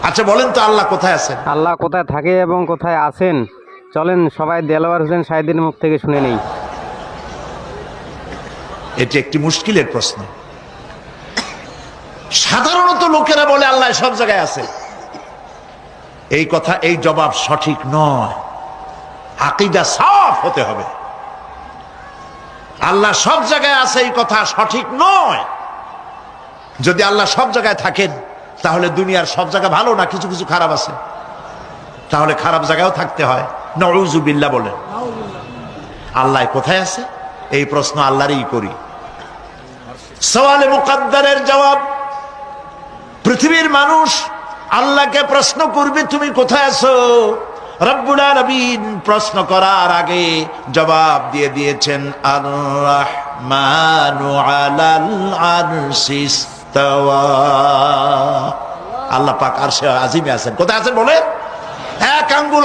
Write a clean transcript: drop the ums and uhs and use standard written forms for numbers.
আচ্ছা বলেন তো আল্লাহ কোথায় আছেন? আল্লাহ কোথায় থাকে এবং কোথায় আছেন, চলেন সবাই দেলোয়ার হোসেন সাঈদীর মুখ থেকে শুনে নেই। এটি একটি মুশকিলের প্রশ্ন। সাধারণত লোকেরা বলে আল্লাহ সব জায়গায় আছে। এই কথা, এই জবাব সঠিক নয়। আকীদা সাফ হতে হবে। আল্লাহ সব জায়গায় আছে এই কথা সঠিক নয়। যদি আল্লাহ সব জায়গায় থাকেন তাহলে দুনিয়ার সব জায়গা ভালো না, কিছু কিছু খারাপ আছে। তাহলে খারাপ জায়গায়ও থাকতে হয়। নাউযু বিল্লাহ বলেন। আল্লাহ কোথায় আছে এই প্রশ্ন আল্লাহরই করি। সওয়ালে মুকাদ্দারের জবাব, পৃথিবীর মানুষ আল্লাহকে প্রশ্ন করবে তুমি কোথায় আছো। রব্বুল আলামিন প্রশ্ন করার আগে জবাব দিয়ে দিয়েছেন আর রাহমানু আলাল আরশি ইস্তাওয়া। আল্লাহ পাক আরশে আজিমে আছেন। কোথায় আছেন বলে? এক আঙ্গুল